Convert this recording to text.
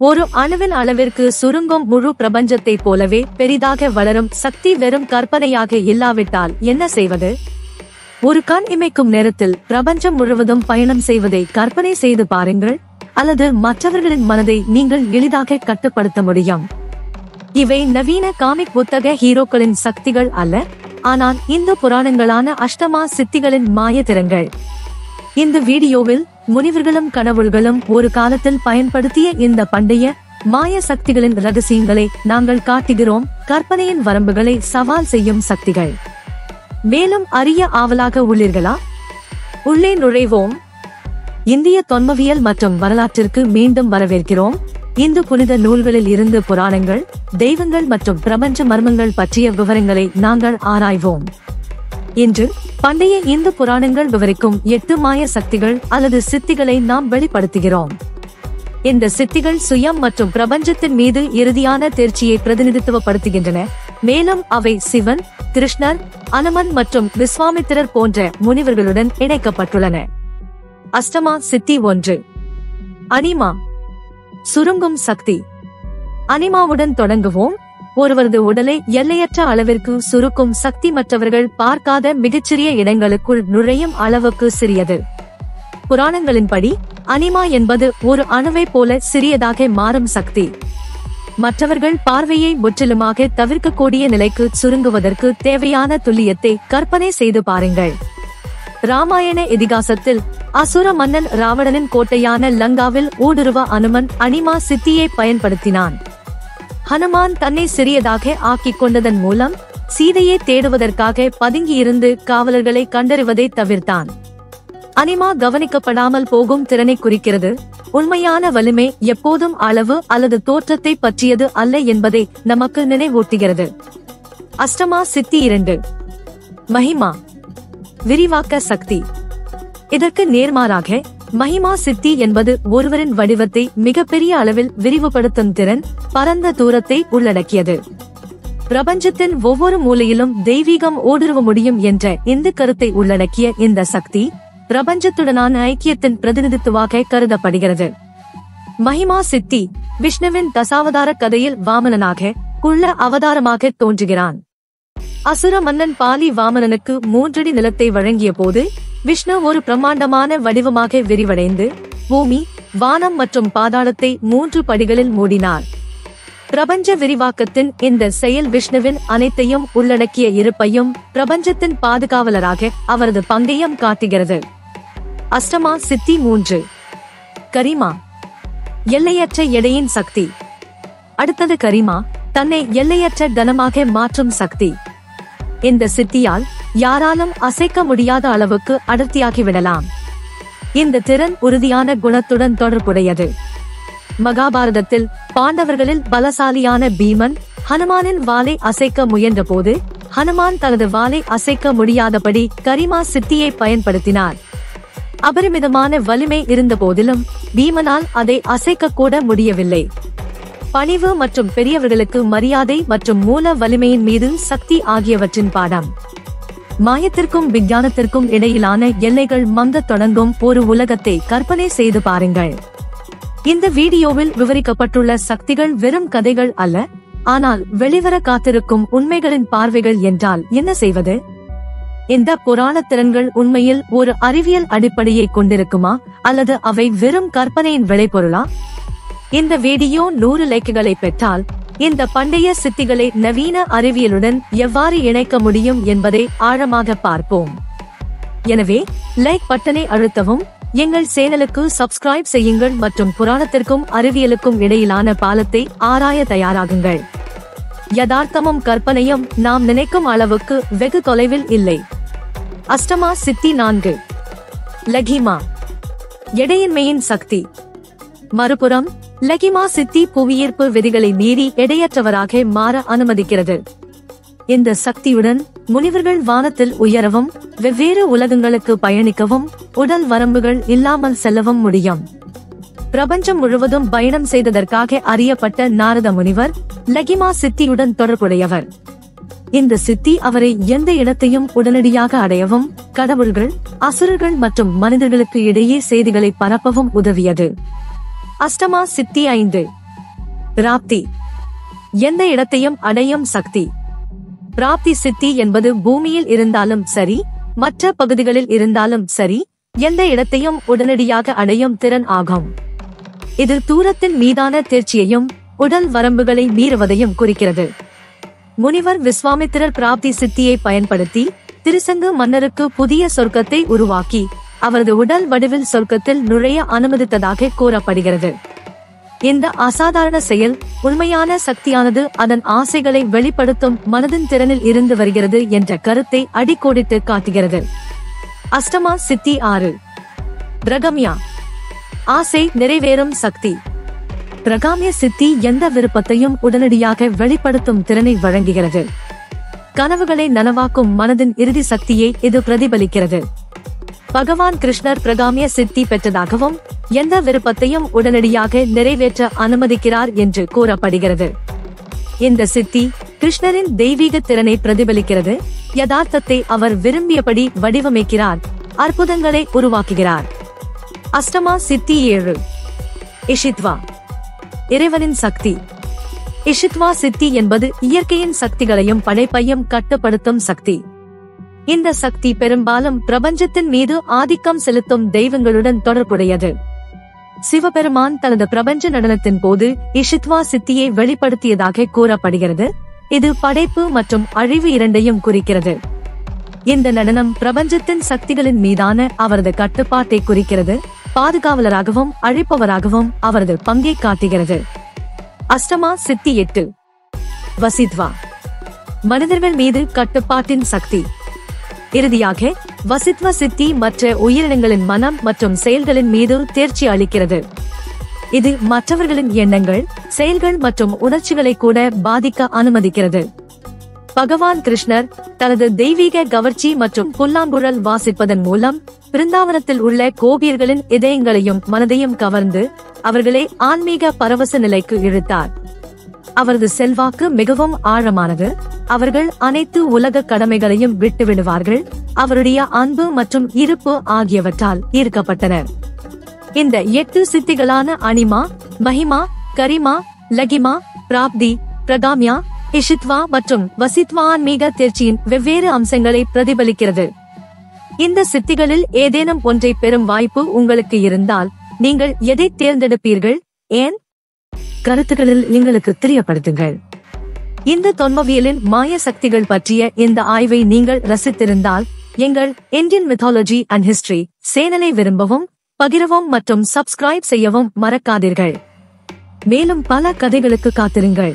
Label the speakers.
Speaker 1: ஒரு அணுவின் அளவிற்கு சுருங்கும் முழு பிரபஞ்சத்தைப் போலவே பெரிதாக வளரும் சக்தி வெறும் கற்பனையாக இல்லாவிட்டால் என்ன செய்வது? ஒரு கண் இமைக்கும் நேரத்தில் பிரபஞ்சம் முழுவதும் பயணம் செய்வதை கற்பனை செய்து பாருங்கள், அல்லது மற்றவர்களின் மனதை நீங்கள் எளிதாக கட்டுப்படுத்த முடியும். இவை நவீன காமிக் புத்தக ஹீரோக்களின் சக்திகள் அல்ல, ஆனால் இந்து புராணங்களான அஷ்டமா சித்திகளின் மாய திறன்கள். இந்த வீடியோவில் முனிவர்களும் கடவுள்களும் ஒரு காலத்தில் பயன்படுத்திய இந்த பண்டைய மாய சக்திகளின் ரகசியங்களை நாங்கள் காட்டுகிறோம். கற்பனையின் வரம்புகளை சவால் செய்யும் சக்திகள். மேலும் அறிய ஆவலாக உள்ளீர்களா? உள்ளே நுழைவோம். இந்திய தொன்மவியல் மற்றும் வரலாற்றிற்கு மீண்டும் வரவேற்கிறோம். இந்து புனித நூல்களில் இருந்து புராணங்கள், தெய்வங்கள் மற்றும் பிரபஞ்ச மர்மங்கள் பற்றிய விவரங்களை நாங்கள் ஆராய்வோம். இன்று பண்டைய இந்து புராணங்கள் விவரிக்கும் 8 மாய சக்திகள் அல்லது சித்திகளை நாம் வெளிப்படுத்துகிறோம். இந்த சித்திகள் சுயம் மற்றும் பிரபஞ்சத்தின் மீது இறுதியான தேர்ச்சியை பிரதிநிதித்துவப்படுத்துகின்றன, மேலும் அவை சிவன், கிருஷ்ணர், அனுமன் மற்றும் விஸ்வாமித்திரர் போன்ற முனிவர்களுடன் இணைக்கப்பட்டுள்ளன. அஷ்டமா சித்தி 1. அனிமா, சுருங்கும் சக்தி. அனிமாவுடன் தொடங்குவோம். ஒருவரது உடலை எல்லையற்ற அளவிற்கு சுருக்கும் சக்தி மற்றவர்கள் பார்க்காத மிகச்சிறிய இடங்களுக்குள் நுழையும் அளவுக்கு சிறியது. புராணங்களின்படி அனிமா என்பது ஒரு அணுவை போல சிறியதாக மாறும் சக்தி. மற்றவர்கள் பார்வையை முற்றிலுமாக தவிர்க்கக்கூடிய நிலைக்கு சுருங்குவதற்கு தேவையான துல்லியத்தை கற்பனை செய்து பாருங்கள். ராமாயண இதிகாசத்தில் அசுர மன்னன் ராவணனின் கோட்டையான லங்காவில் ஊடுருவ அனுமன் அனிமா சித்தியை பயன்படுத்தினான். ஹனுமான் தன்னை சிறியதாக ஆக்கிக் கொண்டதன் மூலம் சீதையை தேடுவதற்காக பதுங்கியிருந்து காவலர்களை கண்டறிவதை தவிர்த்தான். அனிமா கவனிக்கப்படாமல் போகும் திறனை குறிக்கிறது. உண்மையான வலிமை எப்போதும் அளவு அல்லது தோற்றத்தை பற்றியது அல்ல என்பதை நமக்கு நினைவூட்டுகிறது. அஷ்டமா சித்தி 2. மகிமா, விரிவாக்க சக்தி. இதற்கு நேர்மாறாக மகிமா சித்தி என்பது ஒருவரின் வடிவத்தை மிகப்பெரிய அளவில் விரிவுபடுத்தும் திறன், பரந்த தூரத்தை உள்ளடக்கியது. பிரபஞ்சத்தின் ஒவ்வொரு மூலையிலும் தெய்வீகம் ஊடுருவ முடியும் என்ற இந்த கருத்தை உள்ளடக்கிய இந்த சக்தி பிரபஞ்சத்துடனான ஐக்கியத்தின் பிரதிநிதித்துவாக கருதப்படுகிறது. மகிமா சித்தி விஷ்ணுவின் தசாவதார கதையில் வாமனனாக குள்ள அவதாரமாக தோன்றுகிறான். அசுர மன்னன் பாலி வாமனனுக்கு 3 அடி நிலத்தை வழங்கிய போது விஷ்ணு ஒரு பிரம்மாண்டமான வடிவமாக விரிவடைந்து பூமி, வானம் மற்றும் பாதாளத்தை 3 படிகளில் மூடினார். பிரபஞ்ச விரிவாக்கத்தின் இந்த செயல் விஷ்ணுவின் அனைத்தையும் உள்ளடக்கிய இருப்பையும் பிரபஞ்சத்தின் பாதுகாவலராக அவரது பங்கையும் காட்டுகிறது. அஷ்டமா சித்தி 3. கரிமா, எல்லையற்ற எடையின் சக்தி. அடுத்தது கரிமா, தன்னை எல்லையற்ற கனமாக மாற்றும் சக்தி. இந்த சித்தியால் யாராலும் அசைக்க முடியாத அளவுக்கு அடர்த்தியாகிவிடலாம். இந்த திறன் உறுதியான குணத்துடன் தொடர்புடையது. மகாபாரதத்தில் பாண்டவர்களில் பலசாலியான பீமன் ஹனுமானின் வாளை அசைக்க முயன்ற போது ஹனுமான் தனது வாளை அசைக்க முடியாதபடி கரிமா சித்தியை பயன்படுத்தினார். அபரிமிதமான வலிமை இருந்த போதிலும் பீமனால் அதை அசைக்க கூட முடியவில்லை. பணிவு மற்றும் பெரியவர்களுக்கு மரியாதை மற்றும் மூல வலிமையின் மீது சக்தி ஆகியவற்றின் பாடம். மாயத்திற்கும் விஞ்ஞானத்திற்கும் இடையிலான எல்லைகள் மங்கத் தொடங்கும் ஒரு உலகத்தை கற்பனை செய்து பாருங்கள். இந்த வீடியோவில் விவரிக்கப்பட்டுள்ள சக்திகள் வெறும் கதைகள் அல்ல, ஆனால் வெளிவர காத்திருக்கும் உண்மைகளின் பார்வைகள். என்றால் என்ன செய்வது? இந்த புராண திறன்கள் உண்மையில் ஒரு அறிவியல் அடிப்படையை கொண்டிருக்குமா, அல்லது அவை வெறும் கற்பனையின் விளைபொருளா? இந்த வீடியோ 100 லைக்குகளை பெற்றால் இந்த பண்டைய சித்திகளை நவீன அறிவியலுடன் எவ்வாறு இணைக்க முடியும் என்பதை ஆழமாக பார்ப்போம். எனவே லைக் பட்டனை அழுத்தவும், எங்கள் சேனலுக்கு சப்ஸ்கிரைப் செய்யுங்கள் மற்றும் புராணத்திற்கும் அறிவியலுக்கும் இடையிலான பாலத்தை ஆராய தயாராகுங்கள். யதார்த்தமும் கற்பனையும் நாம் நினைக்கும் அளவுக்கு வெகு தொலைவில் இல்லை. அஷ்டமா சித்தி 4. லகிமா, எடையின்மையின் சக்தி. மறுபுறம் லகிமா சித்தி புவியீர்ப்பு விதிகளை மீறி எடையற்றவராக மாற அனுமதிக்கிறது. இந்த சக்தியுடன் முனிவர்கள் வானத்தில் உயரவும் வெவ்வேறு உலகங்களுக்கு பயணிக்கவும் உடல் வரம்புகள் இல்லாமல் செல்லவும் முடியும். பிரபஞ்சம் முழுவதும் பயணம் செய்ததற்காக அறியப்பட்ட நாரத முனிவர் லகிமா சித்தியுடன் தொடர்புடையவர். இந்த சித்தி அவரை எந்த இடத்தையும் உடனடியாக அடையவும், கடவுள்கள், அசுரர்கள் மற்றும் மனிதர்களுக்கு இடையே செய்திகளை பரப்பவும் உதவியது. அஷ்டமா சித்தி 5. பிராப்தி. எந்த இடத்தையும் அடையும் சக்தி. பிராப்தி சித்தி என்பது பூமியில் இருந்தாலும் சரி, மற்ற பகுதிகளில் இருந்தாலும் சரி, எந்த இடத்தையும் உடனடியாக அடையும் திறன் ஆகும். இது தூரத்தின் மீதான தேர்ச்சியையும் உடல் வரம்புகளை மீறுவதையும் குறிக்கிறது. முனிவர் விஸ்வாமித்திரர் பிராப்தி சித்தியை பயன்படுத்தி திருசங்கு மன்னருக்கு புதிய சொர்க்கத்தை உருவாக்கி அவரது உடல் வடிவில் சொர்க்கத்தில் நுழைய அனுமதித்ததாக கூறப்படுகிறது. இந்த அசாதாரண செயல் உண்மையான சக்தியானது அதன் ஆசைகளை வெளிப்படுத்தும் மனதின் திறனில் இருந்து வருகிறது என்ற கருத்தை அடிக்கோடிட்டு காட்டுகிறது. அஷ்டமா சித்தி 6. பிரகம்யா. ஆசை நிறைவேறும் சக்தி. பிரகாமிய சித்தி எந்த விருப்பத்தையும் உடனடியாக வெளிப்படுத்தும் திறனை வழங்குகிறது. கனவுகளை நனவாக்கும் மனதின் இறுதி சக்தியை இது பிரதிபலிக்கிறது. பகவான் கிருஷ்ணர் பிரகாமிய சித்தி பெற்றதாகவும் எந்த விருப்பத்தையும் உடனடியாக நிறைவேற்ற அனுமதிக்கிறார் என்று கூறப்படுகிறது. இந்த சித்தி கிருஷ்ணரின் தெய்வீக திறனை பிரதிபலிக்கிறது. யதார்த்தத்தை அவர் விரும்பியபடி வடிவமைக்கிறார், அற்புதங்களை உருவாக்குகிறார். அஷ்டமா சித்தி 7. இஷித்வா. இறைவனின் சக்தி. இஷித்வா சித்தி என்பது இயற்கையின் சக்திகளையும் படைப்பையும் கட்டுப்படுத்தும் சக்தி. இந்த சக்தி பெரும்பாலும் பிரபஞ்சத்தின் மீது ஆதிக்கம் செலுத்தும் தெய்வங்களுடன் தொடர்புடையது. சிவபெருமான் தனது பிரபஞ்ச நடனத்தின் போது இஷித்வா சித்தியை வெளிப்படுத்தியதாக கூறப்படுகிறது. இது படைப்பு மற்றும் அழிவு இரண்டையும் குறிக்கிறது. இந்த நடனம் பிரபஞ்சத்தின் சக்திகளின் மீதான அவரது கட்டுப்பாட்டை குறிக்கிறது. பாதுகாவலராகவும் அழிப்பவராகவும் அவரது பங்கை காட்டுகிறது. அஷ்டமா சித்தி 8. வசித்வா. மனிதர்கள் மீது கட்டுப்பாட்டின் சக்தி. இறுதியாக வசித்வ சித்தி மற்ற உயிரினங்களின் மனம் மற்றும் செயல்களின் மீது தேர்ச்சி அளிக்கிறது. இது மற்றவர்களின் எண்ணங்கள், செயல்கள் மற்றும் உணர்ச்சிகளை கூட பாதிக்க அனுமதிக்கிறது. பகவான் கிருஷ்ணர் தனது தெய்வீக கவர்ச்சி மற்றும் புல்லாங்குழல் வாசிப்பதன் மூலம் பிருந்தாவனத்தில் உள்ள கோபியர்களின் இதயங்களையும் மனதையும் கவர்ந்து அவர்களை ஆன்மீக பரவச நிலைக்கு இழுத்தார். அவரது செல்வாக்கு மிகவும் ஆழமானது. அவர்கள் அனைத்து உலக கடமைகளையும் விட்டுவிடுவார்கள், அவருடைய அன்பு மற்றும் இருப்பு ஆகியவற்றால் ஈர்க்கப்பட்டனர். இந்த 8 சித்திகளான அனிமா, மஹிமா, கரிமா, லகிமா, பிராப்தி, பிரகாம்யா, இஷித்வா மற்றும் வசித்வா ஆன்மீக தேர்ச்சியின் வெவ்வேறு அம்சங்களை பிரதிபலிக்கிறது. இந்த சித்திகளில் ஏதேனும் ஒன்றை பெறும் வாய்ப்பு உங்களுக்கு இருந்தால் நீங்கள் எதை தேர்ந்தெடுப்பீர்கள்? ஏன்? கருத்துக்களில் எங்களுக்கு தெரியப்படுத்துங்கள். இந்த தொன்மவியலின் மாய சக்திகள் பற்றிய இந்த ஆய்வை நீங்கள் ரசித்திருந்தால் எங்கள் இந்தியன் மித்தாலஜி அண்ட் ஹிஸ்டரி சேனலை விரும்பவும், பகிரவும் மற்றும் சப்ஸ்கிரைப் செய்யவும் மறக்காதீர்கள். மேலும் பல கதைகளுக்கு காத்திருங்கள்.